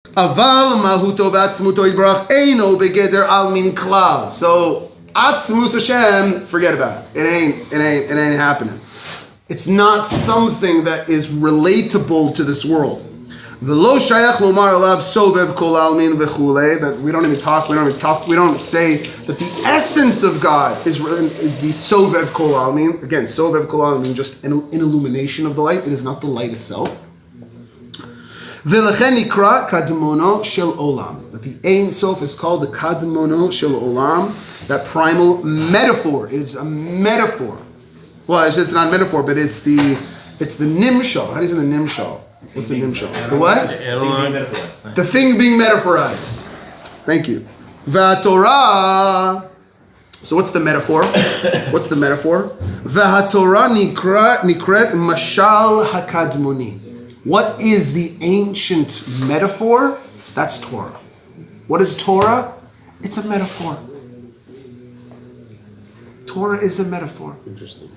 Aval mahuto v'atzmuto yitbarach eino begeder almin klal. So atzmus Hashem, forget about it. It ain't happening. It's not something that is relatable to this world. V'lo shayach lomar alav sovev kol almin v'chulei. That we don't say that the essence of God is the sovev kol almin. Again, sovev kol almin, just an illumination of the light. It is not the light itself. V'lechen nikra kadmono shel olam. That the Ein Sof is called the kadmono shel olam. That primal metaphor. It is a metaphor. Well, it's not a metaphor, but it's the nimshal. How do you say the nimshal? What's the nimshal? The what? The thing being metaphorized. Thank you. V'hatorah. So what's the metaphor? What's the metaphor? V'hatorah nikret mashal hakadmoni. What is the ancient metaphor? That's Torah. What is Torah? It's a metaphor. Torah is a metaphor. Interesting.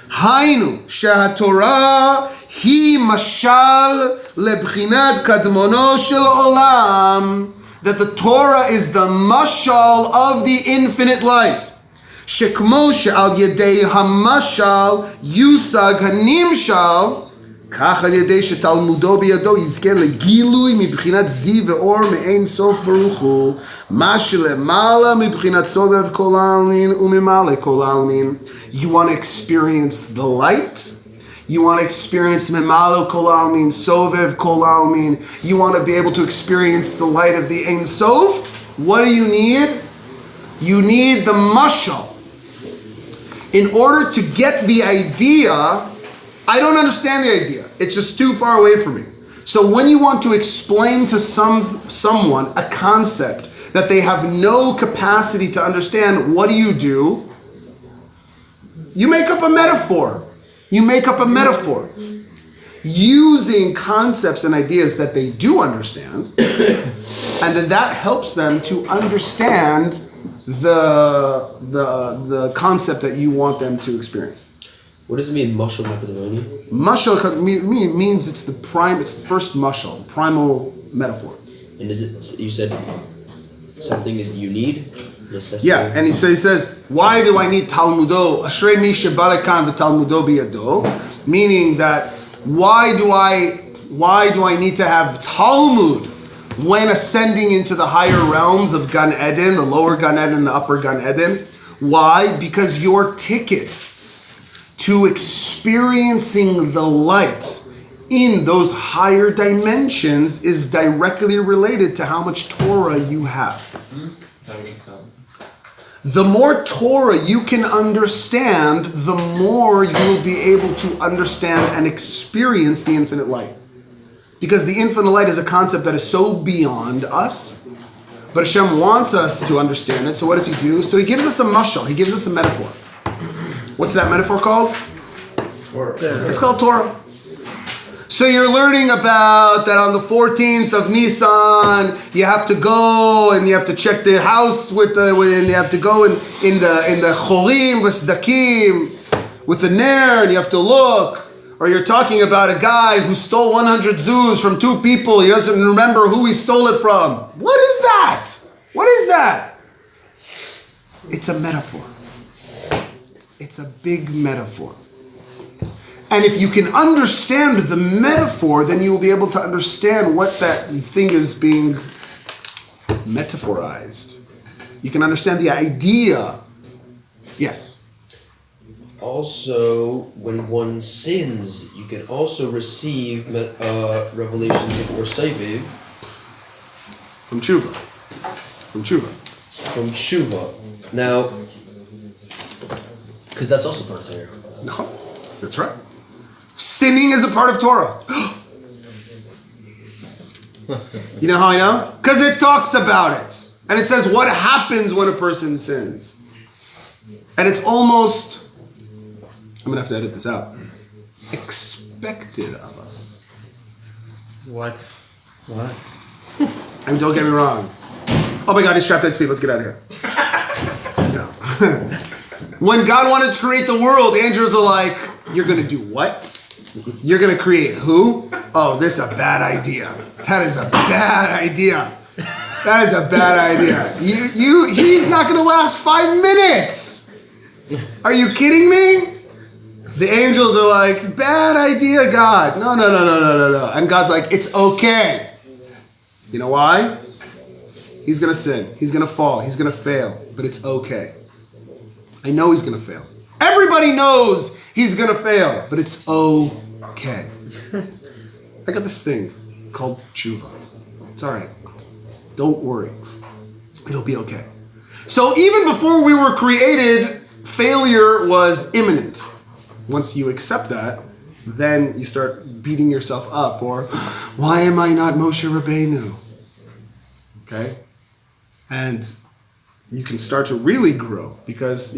Hainu shehatorah hi mashal lebchinat kadmono shel olam. That the Torah is the mashal of the infinite light. Shekmo she'al yedei hamashal yusag hanimshal. כך על ידי שתלמודו בידו יזכה לגילוי מבחינת זיו ואור מאין סוף ברוך הוא, מה שלמעלה מבחינת סובב כל העלמין וממלא כל העלמין. You want to experience the light? You want to experience ממלא כל העלמין, סובב כל העלמין. You want to be able to experience the light of the Ein Sof? What do you need? You need the mashal. In order to get the idea, I don't understand the idea. It's just too far away from me. So when you want to explain to someone a concept that they have no capacity to understand, what do? You make up a metaphor. You make up a metaphor. Using concepts and ideas that they do understand, and then that helps them to understand the concept that you want them to experience. What does it mean, mashal hakadmoni? Mashal means it's the first mashal, primal metaphor. And is it, you said, something that you need? Necessity? Yeah, and he says, why do I need Talmudo? Ashrei mi shebalekan v'Talmudo biyado. Meaning that why do I need to have Talmud when ascending into the higher realms of Gan Eden, the lower Gan Eden, the upper Gan Eden? Why? Because your ticket to experiencing the light in those higher dimensions is directly related to how much Torah you have. The more Torah you can understand, the more you will be able to understand and experience the infinite light. Because the infinite light is a concept that is so beyond us, but Hashem wants us to understand it. So what does he do? So he gives us a mashal, he gives us a metaphor. What's that metaphor called? Torah. It's called Torah. So you're learning about that on the 14th of Nisan, you have to go and you have to check the house and you have to go in the chorim v'sdakim with the ner and you have to look. Or you're talking about a guy who stole 100 zuz from two people. He doesn't remember who he stole it from. What is that? What is that? It's a metaphor. It's a big metaphor. And if you can understand the metaphor, then you will be able to understand what that thing is being metaphorized. You can understand the idea. Yes. Also, when one sins, you can also receive revelations of or Seviv. From tshuva. From tshuva. From tshuva. Now, because that's also part of Torah. No, that's right. Sinning is a part of Torah. You know how I know? Because it talks about it. And it says what happens when a person sins. And it's almost, I'm going to have to edit this out, expected of us. What? I mean, don't get me wrong. Oh my God, he's trapped at his feet. Let's get out of here. No. When God wanted to create the world, the angels are like, you're going to do what? You're going to create who? oh, this is a bad idea. That is a bad idea. That is a bad idea. He's not going to last 5 minutes. Are you kidding me? The angels are like, bad idea, God. No. And God's like, it's okay. You know why? He's going to sin. He's going to fall. He's going to fail. But it's okay. I know he's going to fail. Everybody knows he's going to fail. But it's okay. I got this thing called tshuva. It's all right. Don't worry. It'll be okay. So even before we were created, failure was imminent. Once you accept that, then you start beating yourself up for, why am I not Moshe Rabbeinu? Okay? And you can start to really grow because,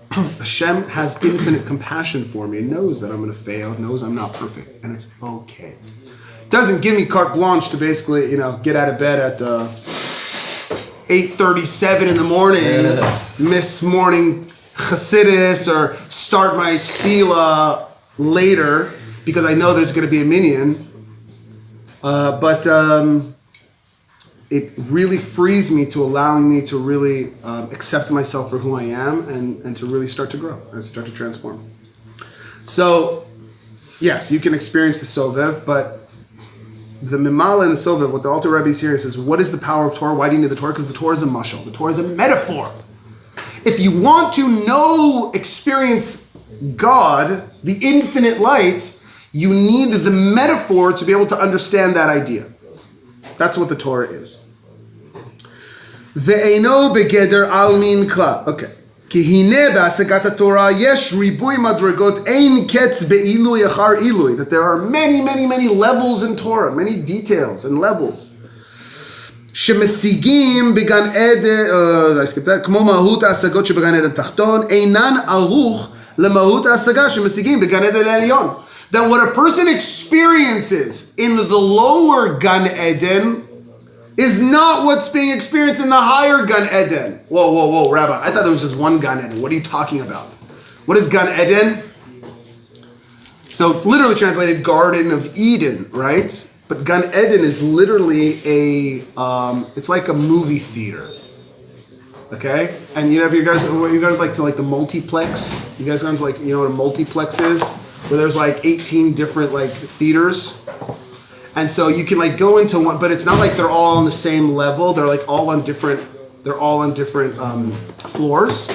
Hashem has infinite compassion for me and knows that I'm going to fail, knows I'm not perfect, and it's okay. Doesn't give me carte blanche to basically, get out of bed at 8:37 in the morning, miss morning Chassidus, or start my tefillah later because I know there's going to be a minyan. But it really frees me to allowing me to really accept myself for who I am and to really start to grow and start to transform. So, yes, you can experience the Sovev, but the Mimala and the Sovev, what the Alter Rebbe is here, he says, what is the power of Torah? Why do you need the Torah? Because the Torah is a mashal. The Torah is a metaphor. If you want to experience God, the infinite light, you need the metaphor to be able to understand that idea. That's what the Torah is. Ve'eno begeder almin kla. Okay. Ki hine ba'asagat haTorah yesh ribui madregot ein ketz be'ilui achar ilui. That there are many, many, many levels in Torah, many details and levels. Shemesigim began eden, I skipped that. Kmo mahut asagot shebegan eden tachton einan aruch lemahut asaga shemesigim began eden elyon. That what a person experiences in the lower Gan Eden is not what's being experienced in the higher Gan Eden. Whoa, Rabbi, I thought there was just one Gan Eden. What are you talking about? What is Gan Eden? So literally translated Garden of Eden, right? But Gan Eden is literally it's like a movie theater. Okay? And you guys like to the multiplex? You guys know what a multiplex is? Where there's 18 different theaters. And so you can go into one, but it's not like they're all on the same level. They're all on different floors.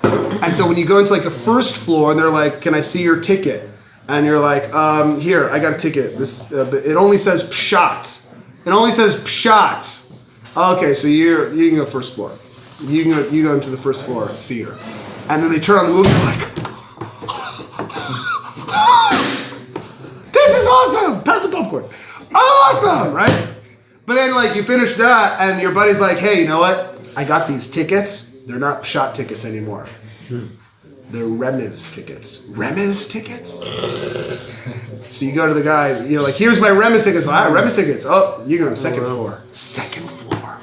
And so when you go into the first floor and they're like, can I see your ticket? And you're like, here, I got a ticket. This it only says pshat. It only says pshat. Okay, so you can go first floor. You go into the first floor theater. And then they turn on the movie this is awesome! Pass the popcorn. Awesome, right? But then you finish that and your buddy's like, hey, you know what? I got these tickets. They're not shot tickets anymore. They're Remez tickets. Remez tickets? So you go to the guy, you're like, here's my Remez tickets. Oh, I have Remez tickets. Oh, you go to the second floor. Second floor.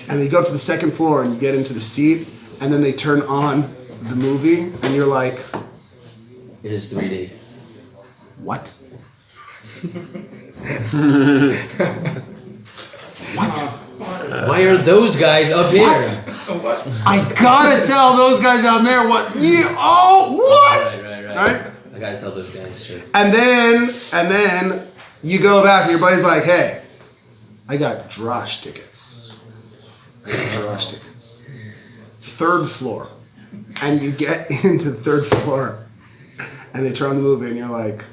And you go up to the second floor and you get into the seat and then they turn on the movie and you're like, it is 3D. What? What? Why are those guys up here? What? I gotta tell those guys down there what? What? Right? I gotta tell those guys, sure. And then you go back and your buddy's like, hey, I got Drosh tickets. Third floor. And you get into the third floor and they turn on the movie and you're like,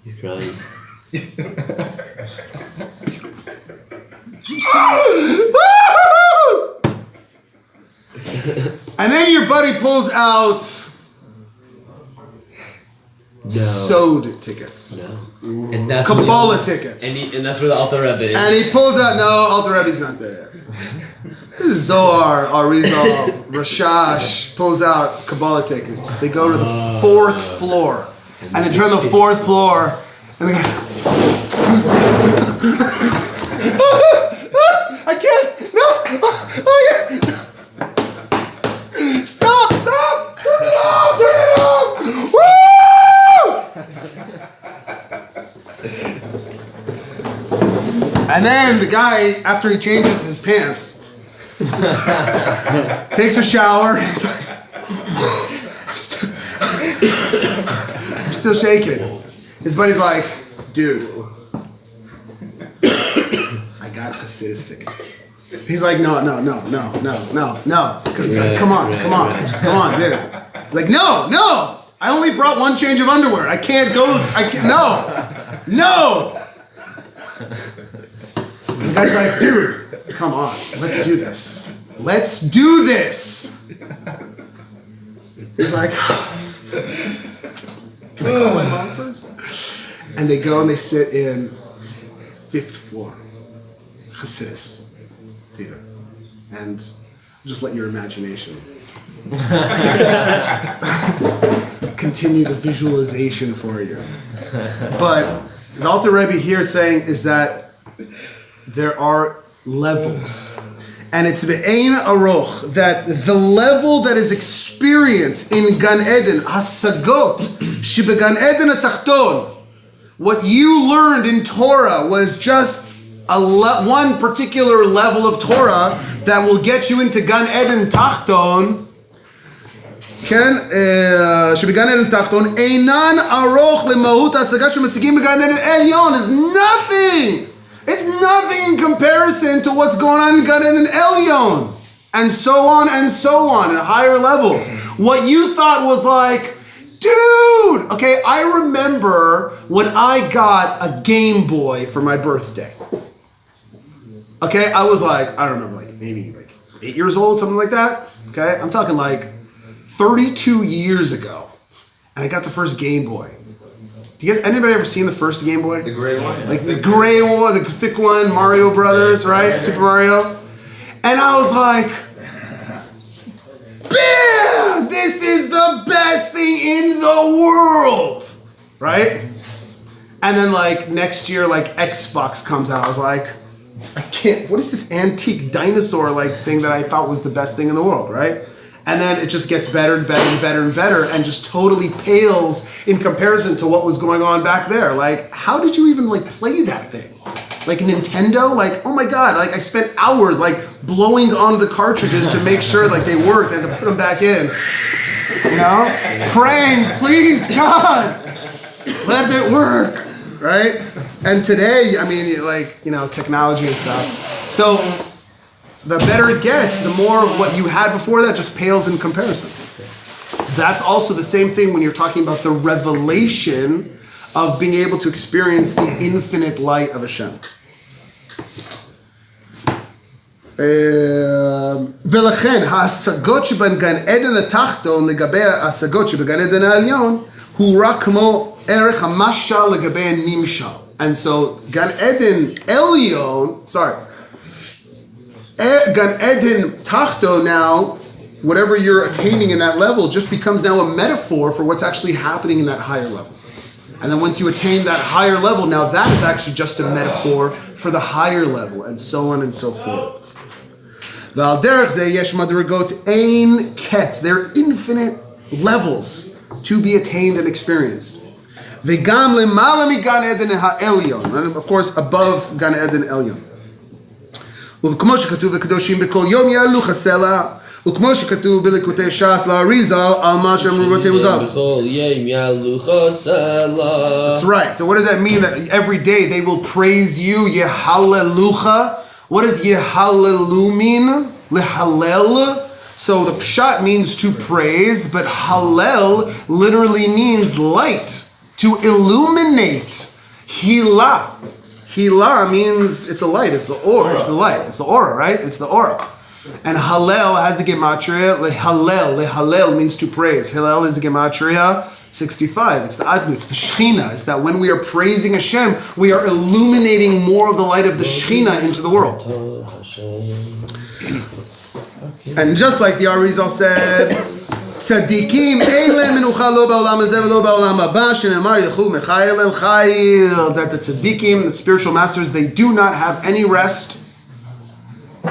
he's crying. And then your buddy pulls out Sod tickets. No. And that's Kabbalah tickets. And that's where the Alter Rebbe is. And he pulls out, no, Alter Rebbe's not there yet. This is Zohar, Arizal, Rashash pulls out Kabbalah tickets. They go to the fourth floor. And they turn the fourth floor and they go, I can't, no, oh yeah. Stop. it up! Turn it up! Woo! And then the guy, after he changes his pants, takes a shower. He's like, I'm still shaking. His buddy's like, dude, I got Hasidus tickets. He's like, no. He's like, come on, dude. He's like, no. I only brought one change of underwear. I can't go. No. The guy's like, dude, come on, let's do this. He's like, can I call my mom first? And they go and they sit in 5th floor, Hasidus theater, and just let your imagination continue the visualization for you. But the Alter Rebbe here is saying is that there are levels. And it's be'ein aroch, that the level that is experienced in Gan Eden, hasagot, shebegan Eden atachton, what you learned in Torah was just one particular level of Torah that will get you into Gan Eden tachton. Shebegan Eden tachton, einan aroch lemahut hasagat shemesigim began Eden elyon, is nothing. It's nothing in comparison to what's going on in Gan Eden Elyon, and so on at higher levels. What you thought was like, dude, okay, I remember when I got a Game Boy for my birthday. Okay, I was like, I remember maybe 8 years old, something like that. Okay, I'm talking like 32 years ago, and I got the first Game Boy. Anybody ever seen the first Game Boy? The gray one? Like the gray one, the thick one, Mario Brothers, right? Super Mario. And I was like, bam! This is the best thing in the world! Right? And then next year, Xbox comes out. I was like, I can't, what is this antique dinosaur thing that I thought was the best thing in the world, right? And then it just gets better and better and just totally pales in comparison to what was going on back there. How did you even play that thing? Nintendo? Oh my God, I spent hours blowing on the cartridges to make sure they worked and to put them back in. You know? Praying, please God, let it work, right? And today, technology and stuff. So the better it gets, the more what you had before that just pales in comparison. That's also the same thing when you're talking about the revelation of being able to experience the infinite light of Hashem. ולכן, ההשגות שבגן עדן התחתון לגבי ההשגות שבגן עדן העליון הוא רק כמו ערך המשל לגבי הנמשל. And so, Gan Eden Elyon, Gan Eden Tachto now, whatever you're attaining in that level, just becomes now a metaphor for what's actually happening in that higher level. And then once you attain that higher level, now that is actually just a metaphor for the higher level, and so on and so forth. V'al derech zeh yesh madrigot ein ketz. There are infinite levels to be attained and experienced. V'gam lemala migan eden ha'elyon. And of course, above Gan Eden Elyon. וכמו שכתוב וקדושים בכל יום יעלו חסלה, וכמו שכתוב בליקוטי ש"ס לאריזל על מה שאמרו רבותינו ז"ל. בכל יום יעלו חסלה. That's right. So what does that mean? That every day they will praise you, Yehallelucha. What does Yehallelu mean? Lehalel. So the pshat means to praise, but Hallel literally means light, to illuminate. Hila. Hila means it's a light, it's the aura, it's the light, it's the aura, right? It's the aura. And Hallel has the gematria, lehalel means to praise. Hillel is the gematria 65. It's the Adnu, it's the Shechina. It's that when we are praising Hashem, we are illuminating more of the light of the Shechina into the world. And just like the Arizal said, Tzadikim eilem menucha lo ba'olam hazeh v'lo ba'olam haba, shenemar yilchu mechayil el chayil. That the tzadikim, the spiritual masters, they do not have any rest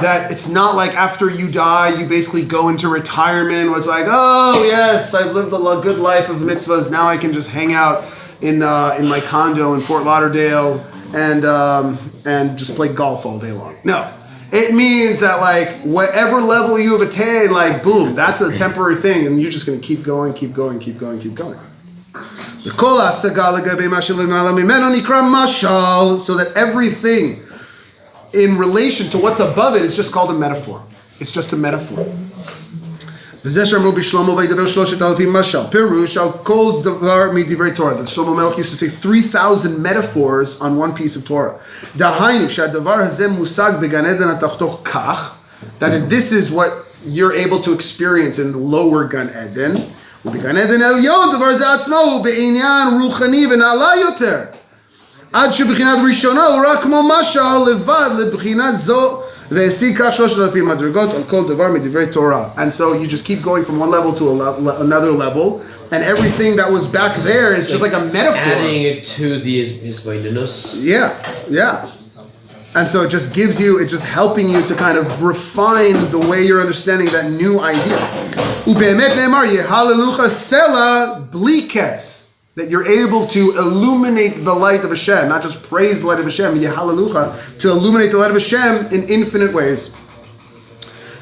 that it's not like after you die, you basically go into retirement where it's like, oh yes, I've lived a good life of mitzvahs. Now I can just hang out in my condo in Fort Lauderdale and just play golf all day long. No, it means that like whatever level you have attained, like boom, that's a temporary thing, and you're just going to keep going. So that everything in relation to what's above it is just called a metaphor. It's just a metaphor. That Shlomo Melech used to say 3,000 metaphors on one piece of Torah. That this is what you're able to experience in the lower Gan Eden. ובגן עדן העליון דבר זה עצמו הוא בעניין רוחני ונעלה יותר. עד שבחינת ראשונה הוא רק כמו משל לבד לבחינה זו והשיג כך 3,000 מדרגות על כל דבר מדברי תורה. And so you just keep going from one level to another level, and everything that was back there is just like a metaphor. Adding it to the Isbaidinus. Yeah. And so it just gives you, it's just helping you to kind of refine the way you're understanding that new idea. ובאמת נאמר, יהללוך סלע בלי קץ. That you're able to illuminate the light of Hashem, not just praise the light of Hashem, yehalalucha, to illuminate the light of Hashem in infinite ways.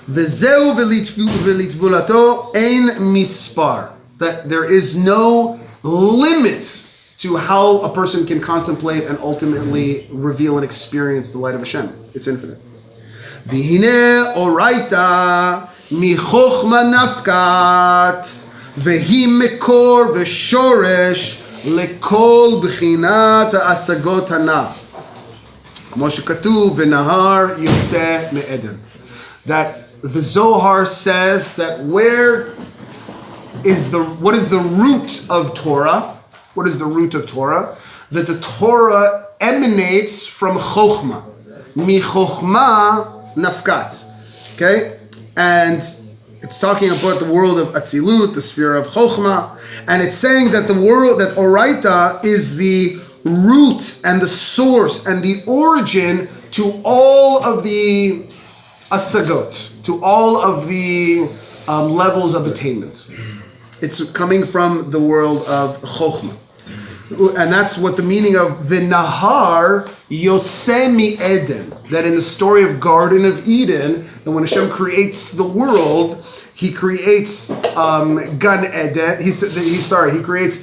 Vezeu velitvulato ein mispar. That there is no limit to how a person can contemplate and ultimately reveal and experience the light of Hashem. It's infinite. Vihine oraita michochma nafkat. והיא מקור ושורש לכל בחינת ההשגות הנ"ל. כמו שכתוב, ונהר יוצא מעדן. That the Zohar says that what is the root of Torah? What is the root of Torah? That the Torah emanates from Chokhmah. Mi Chokhmah nafkat. Okay? And it's talking about the world of Atzilut, the sphere of Chokhmah, and it's saying that the world, that Oraita is the root and the source and the origin to all of the asagot, to all of the levels of attainment. It's coming from the world of Chokhmah. And that's what the meaning of V'nahar Yotze Mi Eden, that in the story of Garden of Eden, that when Hashem creates the world, He creates Gan Eden. He creates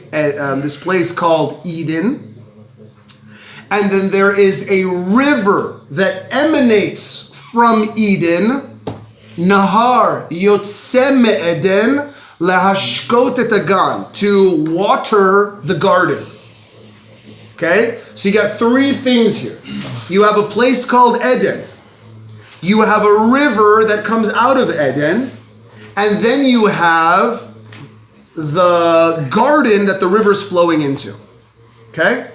this place called Eden, and then there is a river that emanates from Eden, Nahar Yotze Mi Eden Lahashkot et Hagan, to water the garden. Okay, so you got three things here. You have a place called Eden. You have a river that comes out of Eden. And then you have the garden that the river's flowing into. Okay?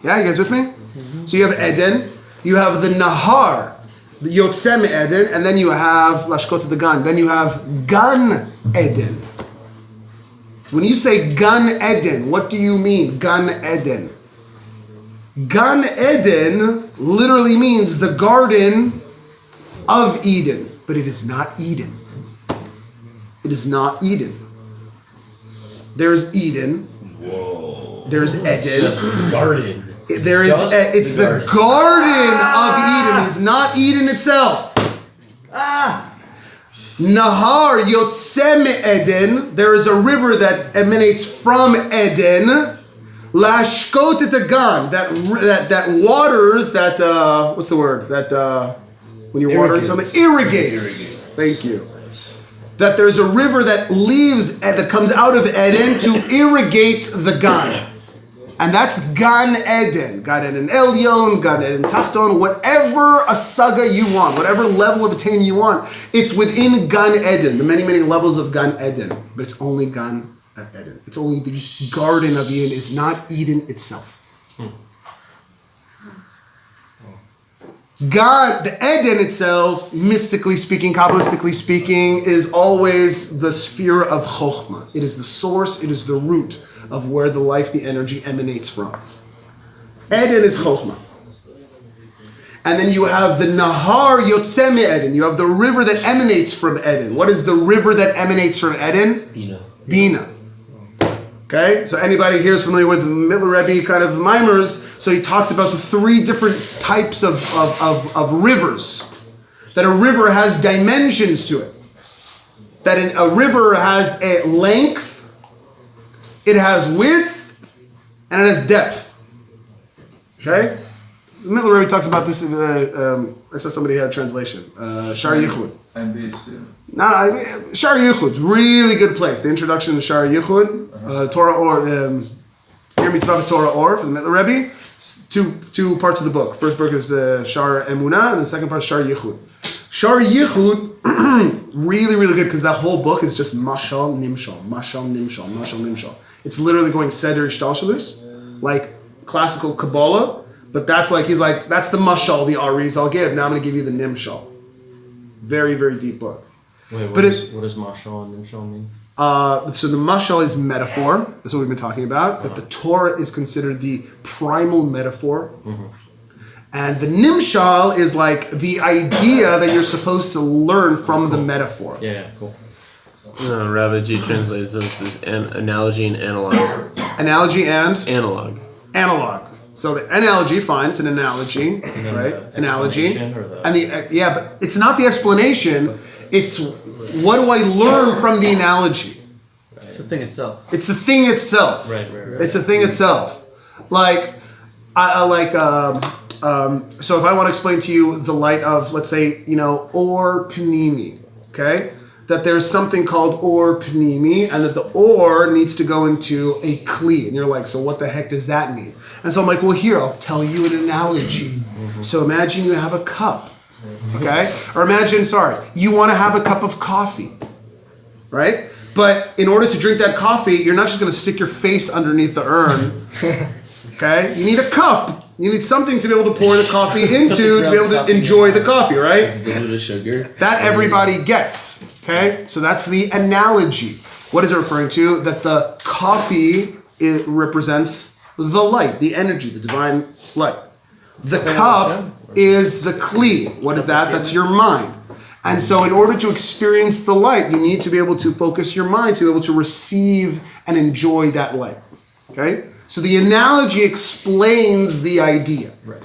Yeah, you guys with me? Mm-hmm. So you have Eden. You have the Nahar, the Yotze Mi Eden. And then you have Lashkot et Hagan. Then you have Gan Eden. When you say Gan Eden, what do you mean, Gan Eden? Gan Eden literally means the garden of Eden, but it is not Eden. It is not Eden. There's Eden. Whoa. There's Eden. Just the garden. It's the garden of Eden. It's not Eden itself. Nahar Yotze Mi Eden. There is a river that emanates from Eden. Lashkot et Hagan, that waters, that what's the word? That when you're watering something, irrigates. Thank you. That there's a river that that comes out of Eden to irrigate the Gan. And that's Gan Eden. Gan Eden Elyon, Gan Eden Tachton, whatever asaga you want, whatever level of attainment you want, it's within Gan Eden, the many, many levels of Gan Eden. But it's only Gan Eden. It's only the Garden of Eden. It's not Eden itself. God, the Eden itself, mystically speaking, Kabbalistically speaking, is always the sphere of Chokhmah. It is the source, it is the root of where the life, the energy emanates from. Eden is Chokhmah. And then you have the Nahar Yotzeh Eden. You have the river that emanates from Eden. What is the river that emanates from Eden? Bina. Bina. Okay, so anybody here is familiar with Mittler Rebbe kind of mimers. So he talks about the three different types of rivers. That a river has dimensions to it. That a river has a length, it has width, and it has depth. Okay? The Mittler Rebbe talks about this. I saw somebody had a translation. Shar Yichud. Shar Yichud, really good place. The introduction to Shar Yichud, Torah Or, Here Mitzvah Torah Or for the Mittler Rebbe. Two parts of the book. First book is Shar Emunah, and the second part is Shar Yichud. Shar Yichud, really, really good because that whole book is just mashal nimshal, mashal nimshal, mashal nimshal. It's literally going seder ishtalshalus, like classical Kabbalah, but that's like, he's like, that's the mashal, the aris I'll give. Now I'm going to give you the nimshal. Very, very deep book. Wait, what does mashal and nimshal mean? So the mashal is metaphor. That's what we've been talking about. That the Torah is considered the primal metaphor. Mm-hmm. And the nimshal is like the idea that you're supposed to learn from the metaphor. Yeah, cool. Rabbi G translates this as analogy and analog. Analogy and? Analog. Analog. So the analogy, fine, it's an analogy, right? Analogy. And but it's not the explanation, it's what do I learn from the analogy? Right. It's the thing itself. It's the thing itself. Right. It's the thing itself. Like, so if I want to explain to you the light of, let's say, or panimi, okay? That there's something called or panimi, and that the or needs to go into a kli. And you're like, so what the heck does that mean? And so I'm like, well, here, I'll tell you an analogy. Mm-hmm. So imagine you have a cup, okay? Or imagine, you want to have a cup of coffee, right? But in order to drink that coffee, you're not just going to stick your face underneath the urn, okay? You need a cup. You need something to be able to pour the coffee into to be able to enjoy the coffee, right? Dilute sugar. That everybody gets, okay? So that's the analogy. What is it referring to? That the coffee represents the light, the energy, the divine light. The cup is the kli. What is that? That's your mind. And so in order to experience the light, you need to be able to focus your mind to be able to receive and enjoy that light, okay? So the analogy explains the idea. Right.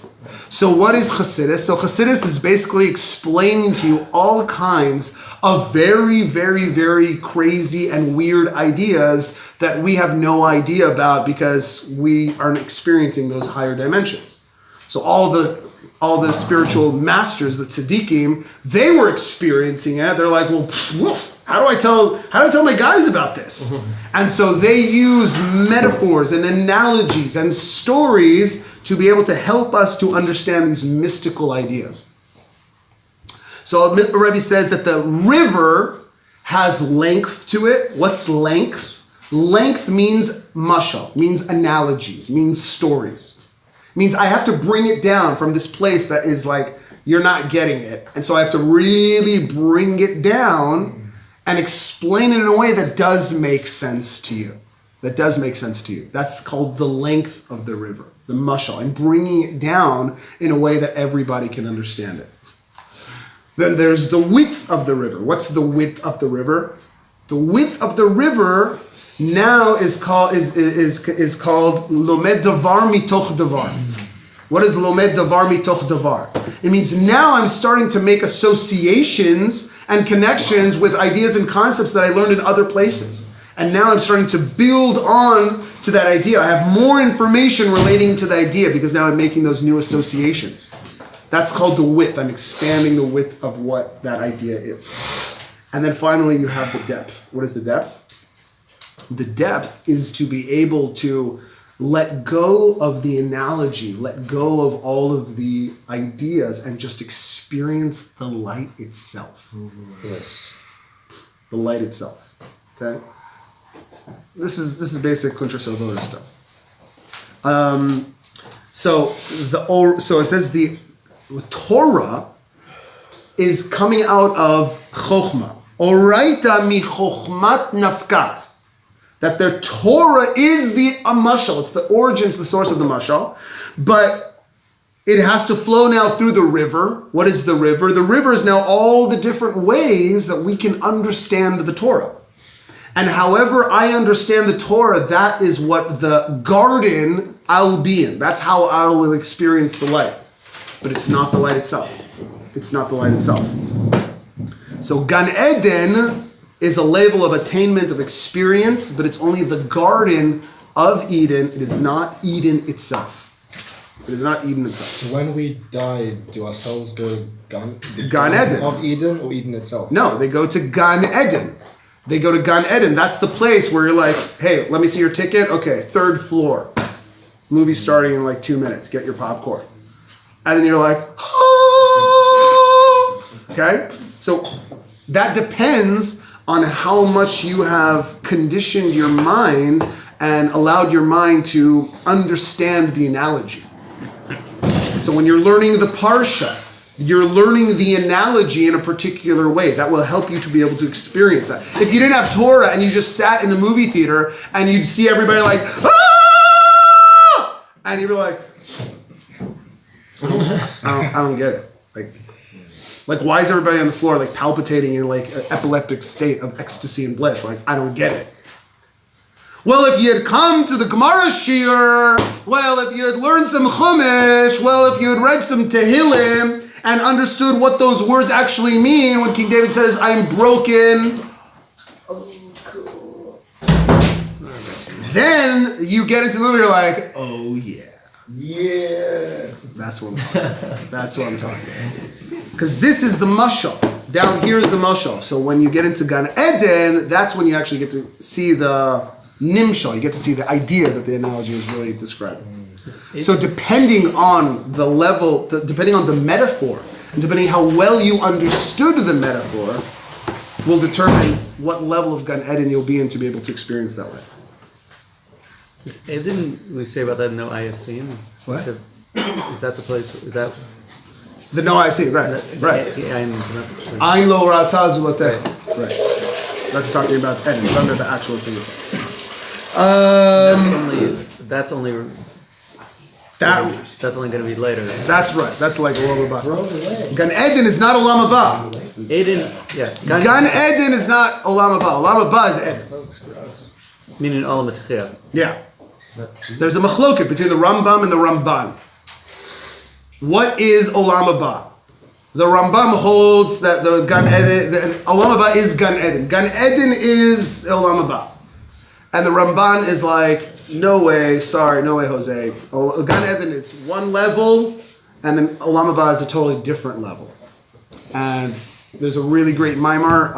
So what is Chassidus? So Chassidus is basically explaining to you all kinds of very, very, very crazy and weird ideas that we have no idea about because we aren't experiencing those higher dimensions. So all the spiritual masters, the tzaddikim, they were experiencing it. They're like, well, how do I tell my guys about this? And so they use metaphors and analogies and stories to be able to help us to understand these mystical ideas. So Rebbe says that the river has length to it. What's length? Length means mashal, means analogies, means stories. Means I have to bring it down from this place that is like, you're not getting it. And so I have to really bring it down and explain it in a way that does make sense to you. That's called the length of the river, the mashal, and bringing it down in a way that everybody can understand it. Then there's the width of the river. What's the width of the river? The width of the river now is called lomed davar mitoch davar. What is lomed davar mitoch davar? It means now I'm starting to make associations and connections with ideas and concepts that I learned in other places. And now I'm starting to build on to that idea. I have more information relating to the idea because now I'm making those new associations. That's called the width. I'm expanding the width of what that idea is. And then finally you have the depth. What is the depth? The depth is to be able to let go of the analogy, let go of all of the ideas and just experience the light itself. Mm-hmm. Yes. The light itself. Okay? This is basic Kuntra Savoda stuff. So it says the Torah is coming out of Chokhmah. Oraita mi Chokhmat nafkat. That the Torah is the mashal. It's the origin, it's the source of the mashal. But it has to flow now through the river. What is the river? The river is now all the different ways that we can understand the Torah. And however I understand the Torah, that is what the garden I'll be in. That's how I will experience the light. But it's not the light itself. It's not the light itself. So Gan Eden is a level of attainment, of experience, but it's only the garden of Eden. It is not Eden itself. It is not Eden itself. So when we die, do our souls go to Gan Eden. Of Eden or Eden itself? No, they go to Gan Eden. They go to Gan Eden. That's the place where you're like, hey, let me see your ticket. Okay, 3rd floor. Movie starting in like 2 minutes. Get your popcorn. And then you're like, oh! Okay? So that depends on how much you have conditioned your mind and allowed your mind to understand the analogy. So when you're learning the Parsha, you're learning the analogy in a particular way. That will help you to be able to experience that. If you didn't have Torah and you just sat in the movie theater and you'd see everybody like, ah! And you'd be like, I don't get it. Like, why is everybody on the floor like palpitating in like an epileptic state of ecstasy and bliss? Like, I don't get it. Well, if you had come to the Gemara Shir, well, if you had learned some Chumash, well, if you had read some Tehillim and understood what those words actually mean when King David says, I'm broken, then you get into the movie, you're like, oh yeah. Yeah. That's what I'm talking about. That's what I'm talking about. Because this is the mashal. Down here is the mashal. So when you get into Gan Eden, that's when you actually get to see the nimshal. You get to see the idea that the analogy is really describing. So depending on the level, depending on the metaphor, and depending how well you understood the metaphor, will determine what level of Gan Eden you'll be in to be able to experience that way. Didn't we say about that no Ayasim? What? Is that the place? Is that The no I see, right. Ein lo rata zulatech. Right. That's talking about Eden. It's under the actual thing itself. That's only going to be later. That's right. That's like Olam Haba. Gan Eden is not Olam Haba. Eden, yeah. Gan Eden is not Olam Haba. Olam Haba is Eden. Meaning Olam Chayav. Yeah. There's a machloket between the Rambam and the Ramban. What is Olam Haba? The Rambam holds that the Gan Eden, Olam Haba is Gan Eden. Gan Eden is Olam Haba. And the Ramban is like, no way, sorry, no way, Jose. Gan Eden is one level, and then Olam Haba is a totally different level. And there's a really great maimar,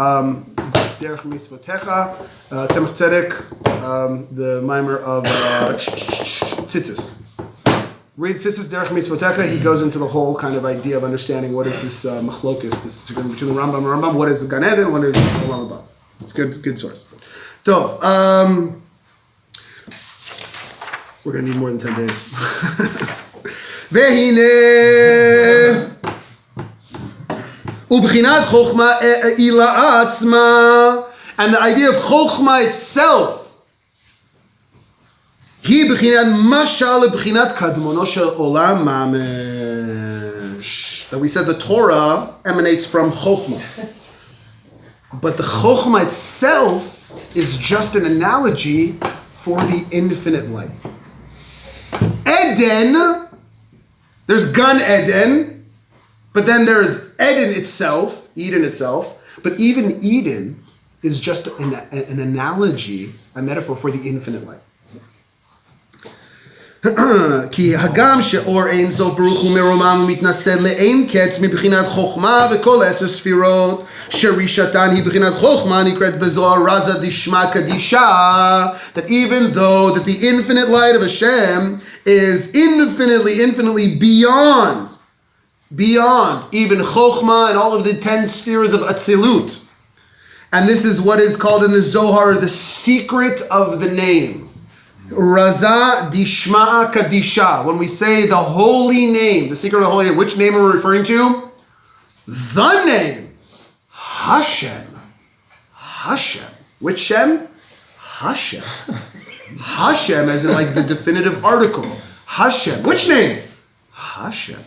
Derech Mitzvotecha, Tzemach Tzedek, the maimar of Tzitzis. Read Tzitzis Derech Mitzvotecha. He goes into the whole kind of idea of understanding what is this machlokus, this disagreement between the Rambam and Rambam. What is Gan Eden? What is Olam Haba? It's good source. So, we're going to need more than 10 days. Vehine ubchinat chokhma ila atzma, and the idea of chokhma itself, hi bchinat mashal bchinat kadmono shel olam mamesh. That we said the Torah emanates from chokhma, but the chokhma itself is just an analogy for the infinite light. Eden, there's Gan Eden, but then there's Eden itself, but even Eden is just an analogy, a metaphor for the infinite light. כי הגם שאור אין סוף ברוך הוא מרומם ומתנשא לאין קץ מבחינת חוכמה וכל 10 ספירות שרישתן היא בחינת חוכמה נקראת בזוהר רזה דשמא קדישה, that even though that the infinite light of Hashem is infinitely beyond even Chokhmah and all of the 10 spheres of Atzilut. And this is what is called in the Zohar the secret of the name. Raza Dishma Kadisha. When we say the holy name, the secret of the holy name, which name are we referring to? The name. Hashem. Which Shem? Hashem. Hashem as in like the definitive article. Hashem. Which name? Hashem.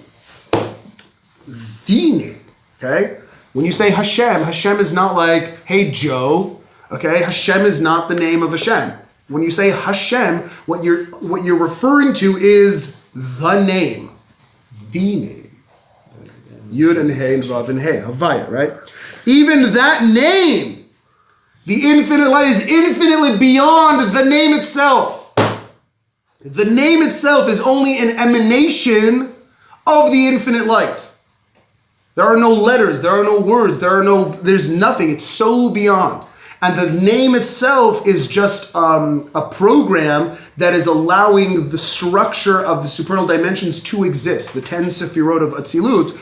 The name. Okay? When you say Hashem, Hashem is not like, hey Joe. Okay? Hashem is not the name of Hashem. When you say Hashem, what you're referring to is the name. The name. Yud and Hey and Vav and Hey. Havaya, right? Even that name, the infinite light, is infinitely beyond the name itself. The name itself is only an emanation of the infinite light. There are no letters, there are no words, there's nothing. It's so beyond. And the name itself is just a program that is allowing the structure of the supernal dimensions to exist. The 10 Sefirot of Atzilut,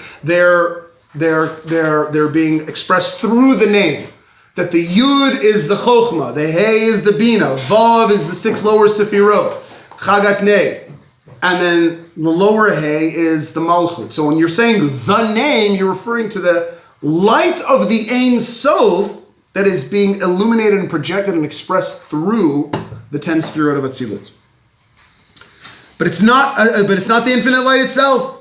they're being expressed through the name. That the Yud is the Chokhmah, the Hey is the Bina, Vav is the 6 lower Sefirot, Chagat Nei, and then the lower Hey is the Malchut. So when you're saying the name, you're referring to the light of the Ein Sof that is being illuminated and projected and expressed through the 10 Sefirot of Atzilut. But it's not the infinite light itself.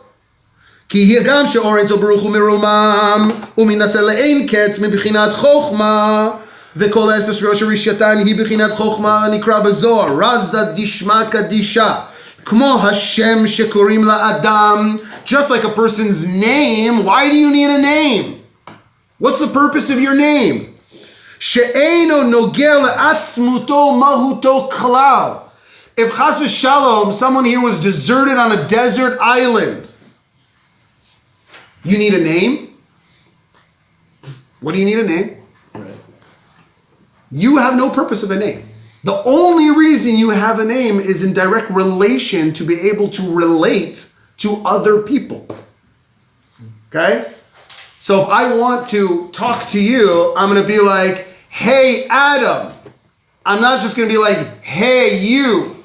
כי היא גם שאור אין סוף ברוך הוא מרומם ומנסה לאין קץ מבחינת חוכמה וכל 10 ספירות שרשייתן היא בחינת חוכמה נקרא בזוהר רזה דשמא קדישה כמו השם שקוראים לאדם. Just like a person's name, why do you need a name? What's the purpose of your name? שאינו נוגע לעצמותו מהותו כלל. If chas v'shalom, someone here was deserted on a desert island, you need a name? What do you need a name? Right. You have no purpose of a name. The only reason you have a name is in direct relation to be able to relate to other people. Okay? So if I want to talk to you, I'm going to be like, hey, Adam. I'm not just going to be like, hey, you.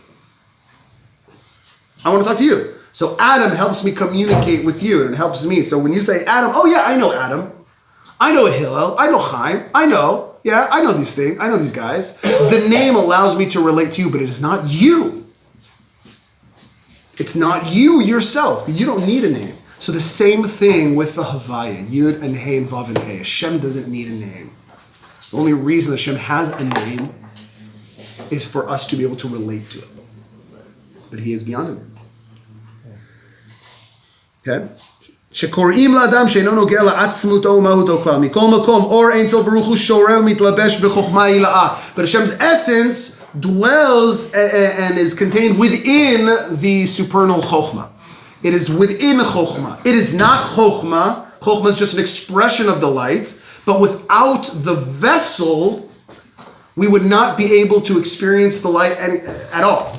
I want to talk to you. So Adam helps me communicate with you and it helps me. So when you say Adam, oh yeah, I know Adam. I know Hillel. I know Chaim. I know these things. I know these guys. The name allows me to relate to you, but it is not you. It's not you yourself. You don't need a name. So the same thing with the Havaya, Yud and Hey and Vav and Hey. Hashem doesn't need a name. The only reason Hashem has a name is for us to be able to relate to it. But He is beyond it. Okay? שקוראים לאדם שאינו נוגע לעצמותו ומהותו כלל. מכל מקום, אור אין סוף ברוך הוא שורר ומתלבש בחוכמה הילאה. But Hashem's essence dwells and is contained within the supernal chokhmah. It is within chokhmah. It is not chokhmah. Chokhmah is just an expression of the light. But without the vessel, we would not be able to experience the light at all.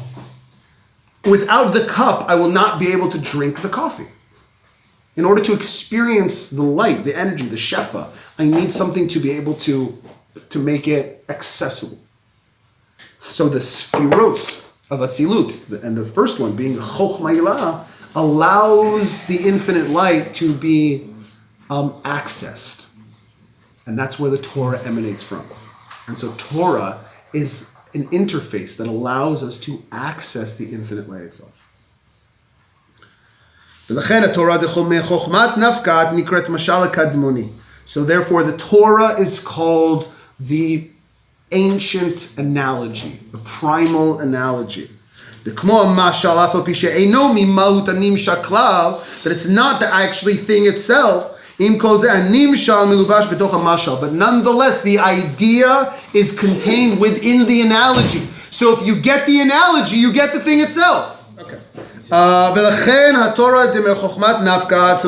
Without the cup, I will not be able to drink the coffee. In order to experience the light, the energy, the shefa, I need something to be able to make it accessible. So the sfirot of Atzilut, and the first one being Chokhmah Ilah, allows the infinite light to be accessed. And that's where the Torah emanates from. And so Torah is an interface that allows us to access the infinite light itself. So therefore the Torah is called the ancient analogy, the primal analogy. That it's not the actually thing itself, but nonetheless the idea is contained within the analogy. So if you get the analogy, you get the thing itself. Okay. So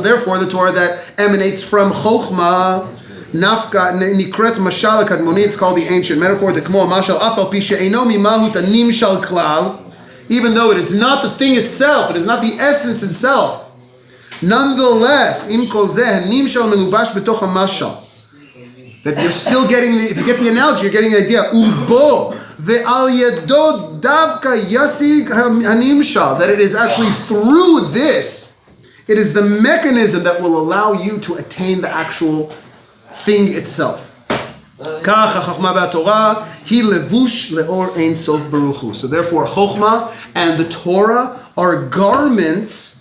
therefore the Torah that emanates from Chokhmah, Nafka, Nikret Mashal Kadmoni, it's called the ancient metaphor, the Kmo Mashal Afal Pisha Einomi Mahut Nimshal Klal, even though it is not the thing itself, it is not the essence itself. Nonetheless, Im Kol Zeh Nimshal Melubash Betoch HaMashal, that you're still getting if you get the analogy, you're getting the idea. Ubo ve'al yedo davka yasig hanimshal, that it is actually through this, it is the mechanism that will allow you to attain the actual thing itself. So therefore, Chokhmah and the Torah are garments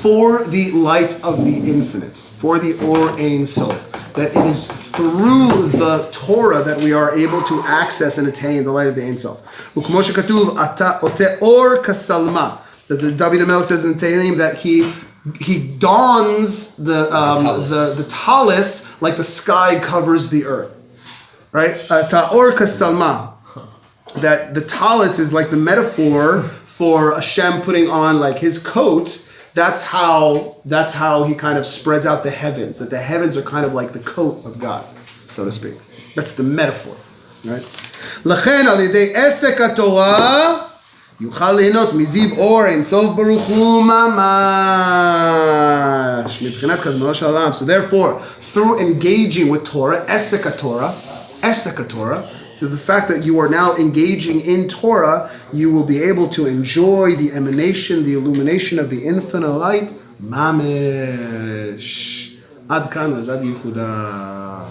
for the light of the infinite, for the Or Ein Sof. That it is through the Torah that we are able to access and attain the light of the Ein Sof. Ukmo shekatuv ata ote or kasalma. That the David HaMelech says in Tehillim that he dons the talus like the sky covers the earth. Right? Ta'or kasalma. That the talus is like the metaphor for Hashem putting on like his coat. That's how he kind of spreads out the heavens. That the heavens are kind of like the coat of God, so to speak. That's the metaphor, right? Lachen al yedei esek haTorah yuchal lihenot miziv or ein sof baruch hu mamash mibchinat kadmono shel olam. So therefore, through engaging with Torah, esek haTorah, through the fact that you are now engaging in Torah, you will be able to enjoy the emanation, the illumination of the infinite light. Mamesh. Ad kan v'zad yichuda.